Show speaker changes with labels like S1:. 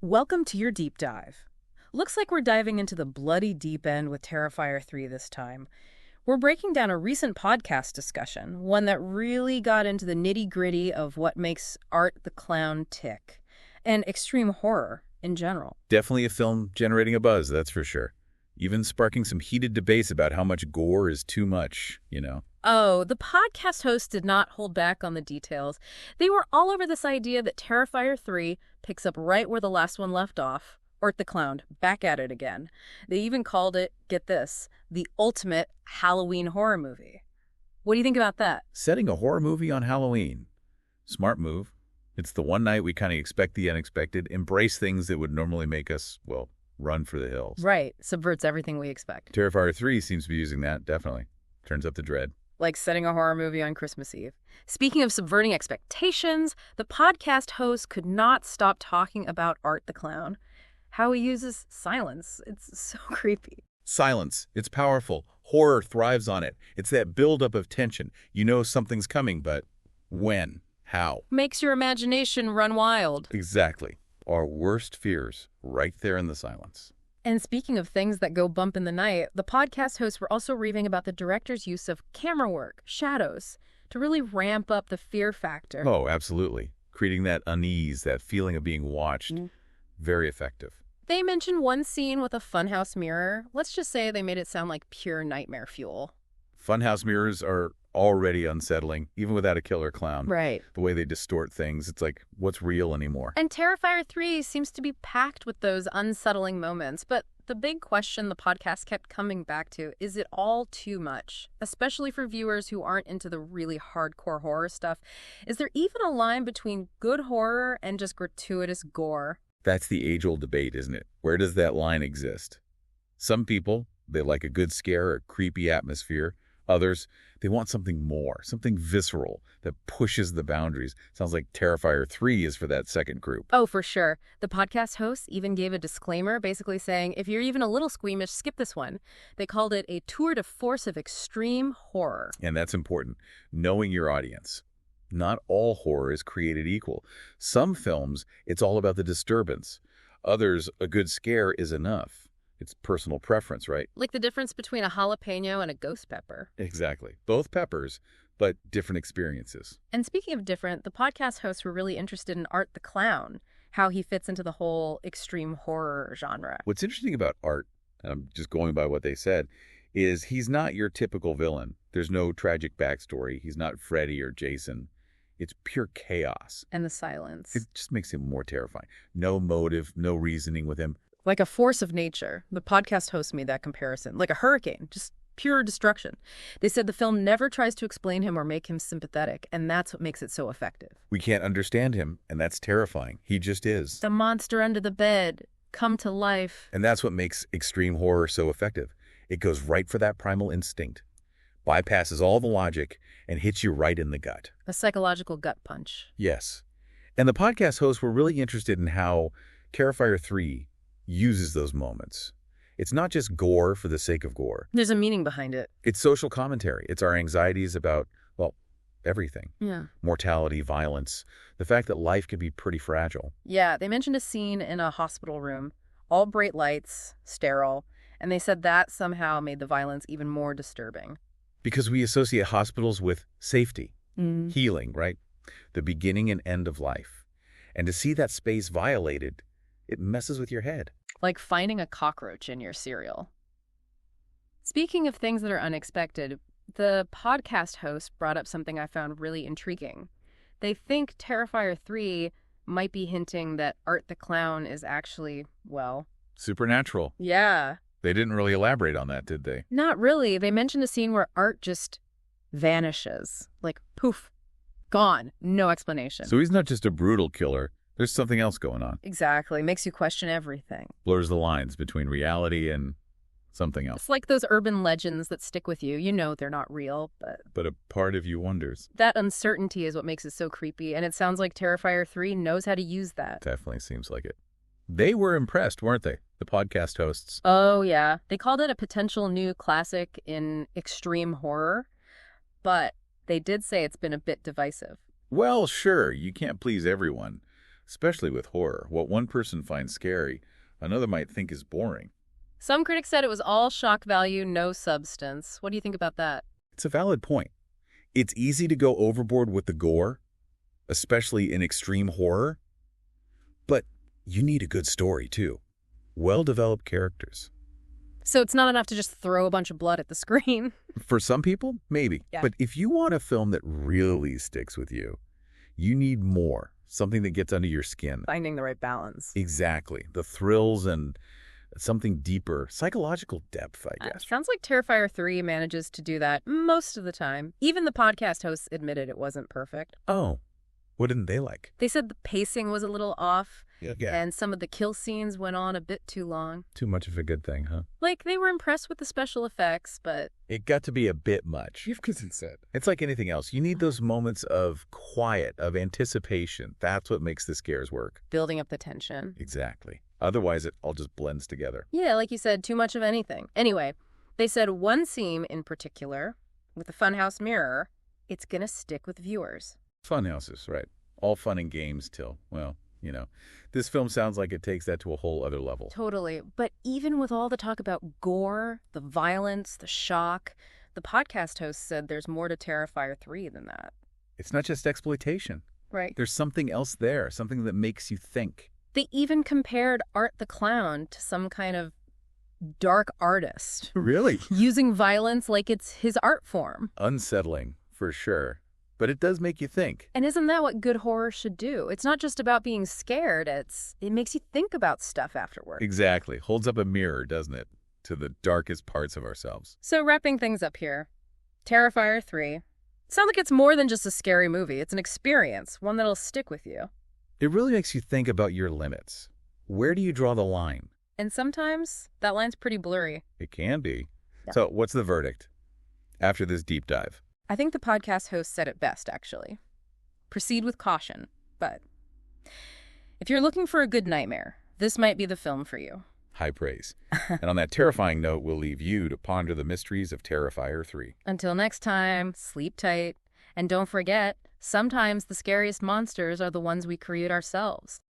S1: Welcome to your deep dive. Looks like we're diving into the bloody deep end with Terrifier 3 this time. We're breaking down a recent podcast discussion, one that really got into the nitty-gritty of what makes Art the Clown tick, and extreme horror in general.
S2: Definitely a film generating a buzz, that's for sure. Even sparking some heated debates about how much gore is too much,
S1: Oh, the podcast hosts did not hold back on the details. They were all over this idea that Terrifier 3 picks up right where the last one left off. Art the Clown, back at it again. They even called it, get this, the ultimate Halloween horror movie. What do you think about that?
S2: Setting a horror movie on Halloween. Smart move. It's the one night we kind of expect the unexpected, embrace things that would normally make us, run for the hills.
S1: Right. Subverts everything we expect.
S2: Terrifier 3 seems to be using that, definitely. Turns up the dread.
S1: Like setting a horror movie on Christmas Eve. Speaking of subverting expectations, the podcast host could not stop talking about Art the Clown. How he uses silence. It's so creepy.
S2: Silence. It's powerful. Horror thrives on it. It's that buildup of tension. You know something's coming, but when? How?
S1: Makes your imagination run wild.
S2: Exactly. Our worst fears right there in the silence.
S1: And speaking of things that go bump in the night, the podcast hosts were also raving about the director's use of camera work, shadows, to really ramp up the fear factor.
S2: Oh, absolutely. Creating that unease, that feeling of being watched. Very effective.
S1: They mentioned one scene with a funhouse mirror. Let's just say they made it sound like pure nightmare fuel.
S2: Funhouse mirrors are already unsettling, even without a killer clown.
S1: Right.
S2: The way they distort things, it's like, what's real anymore?
S1: And Terrifier 3 seems to be packed with those unsettling moments. But the big question the podcast kept coming back to, is it all too much? Especially for viewers who aren't into the really hardcore horror stuff. Is there even a line between good horror and just gratuitous gore?
S2: That's the age-old debate, isn't it? Where does that line exist? Some people, they like a good scare or creepy atmosphere. Others, they want something more, something visceral that pushes the boundaries. Sounds like Terrifier 3 is for that second group.
S1: Oh, for sure. The podcast host even gave a disclaimer basically saying, if you're even a little squeamish, skip this one. They called it a tour de force of extreme horror.
S2: And that's important, knowing your audience. Not all horror is created equal. Some films, it's all about the disturbance. Others, a good scare is enough. It's personal preference, right?
S1: Like the difference between a jalapeno and a ghost pepper.
S2: Exactly. Both peppers, but different experiences.
S1: And speaking of different, the podcast hosts were really interested in Art the Clown, how he fits into the whole extreme horror genre.
S2: What's interesting about Art, and I'm just going by what they said, is he's not your typical villain. There's no tragic backstory. He's not Freddy or Jason. It's pure chaos.
S1: And the silence.
S2: It just makes him more terrifying. No motive, no reasoning with him.
S1: Like a force of nature. The podcast host made that comparison. Like a hurricane, just pure destruction. They said the film never tries to explain him or make him sympathetic, and that's what makes it so effective.
S2: We can't understand him, and that's terrifying. He just is.
S1: The monster under the bed, come to life.
S2: And that's what makes extreme horror so effective. It goes right for that primal instinct, bypasses all the logic, and hits you right in the gut.
S1: A psychological gut punch.
S2: Yes. And the podcast hosts were really interested in how Terrifier 3 uses those moments. It's not just gore for the sake of gore.
S1: There's a meaning behind it.
S2: It's social commentary. It's our anxieties about, everything.
S1: Yeah.
S2: Mortality, violence, the fact that life can be pretty fragile.
S1: Yeah, they mentioned a scene in a hospital room, all bright lights, sterile, and they said that somehow made the violence even more disturbing.
S2: Because we associate hospitals with safety, healing, right? The beginning and end of life. And to see that space violated, it messes with your head.
S1: Like finding a cockroach in your cereal. Speaking of things that are unexpected, the podcast host brought up something I found really intriguing. They think Terrifier 3 might be hinting that Art the Clown is actually,
S2: supernatural.
S1: Yeah.
S2: They didn't really elaborate on that, did they?
S1: Not really. They mentioned a scene where Art just vanishes. Like, poof, gone. No explanation.
S2: So he's not just a brutal killer. There's something else going on.
S1: Exactly. Makes you question everything.
S2: Blurs the lines between reality and something else.
S1: It's like those urban legends that stick with you. You know they're not real,
S2: But a part of you wonders.
S1: That uncertainty is what makes it so creepy, and it sounds like Terrifier 3 knows how to use that.
S2: Definitely seems like it. They were impressed, weren't they? The podcast hosts.
S1: Oh, yeah. They called it a potential new classic in extreme horror, but they did say it's been a bit divisive.
S2: Well, sure, you can't please everyone. especially with horror. What one person finds scary, another might think is boring.
S1: Some critics said it was all shock value, no substance. What do you think about that?
S2: It's a valid point. It's easy to go overboard with the gore, especially in extreme horror. But you need a good story, too. Well-developed characters.
S1: So it's not enough to just throw a bunch of blood at the screen.
S2: For some people, maybe.
S1: Yeah.
S2: But if you want a film that really sticks with you, you need more. Something that gets under your skin.
S1: Finding the right balance.
S2: Exactly. The thrills and something deeper. Psychological depth, I guess.
S1: Sounds like Terrifier 3 manages to do that most of the time. Even the podcast hosts admitted it wasn't perfect.
S2: Oh, what didn't they like?
S1: They said the pacing was a little off.
S2: Yeah.
S1: And some of the kill scenes went on a bit too long.
S2: Too much of a good thing, huh?
S1: Like, they were impressed with the special effects, but...
S2: It got to be a bit much. It's like anything else. You need those moments of quiet, of anticipation. That's what makes the scares work.
S1: building up the tension.
S2: Exactly. Otherwise, it all just blends together.
S1: Yeah, like you said, too much of anything. Anyway, they said one scene in particular, with the funhouse mirror, it's gonna stick with viewers.
S2: Fun houses, right. All fun and games till, well, you know. This film sounds like it takes that to a whole other level.
S1: Totally. But even with all the talk about gore, the violence, the shock, the podcast host said there's more to Terrifier 3 than that.
S2: It's not just exploitation.
S1: Right.
S2: There's something else there, something that makes you think.
S1: They even compared Art the Clown to some kind of dark artist.
S2: Really?
S1: Using violence like it's his art form.
S2: Unsettling, for sure. But it does make you think.
S1: And isn't that what good horror should do? It's not just about being scared, it makes you think about stuff afterward.
S2: Exactly. Holds up a mirror, doesn't it, to the darkest parts of ourselves.
S1: So wrapping things up here, Terrifier 3. Sounds like it's more than just a scary movie. It's an experience, one that'll stick with you.
S2: It really makes you think about your limits. Where do you draw the line?
S1: And sometimes that line's pretty blurry.
S2: It can be.
S1: Yeah.
S2: So what's the verdict after this deep dive?
S1: I think the podcast host said it best, actually. Proceed with caution, but if you're looking for a good nightmare, this might be the film for you.
S2: High praise. And on that terrifying note, we'll leave you to ponder the mysteries of Terrifier 3.
S1: Until next time, sleep tight. And don't forget, sometimes the scariest monsters are the ones we create ourselves.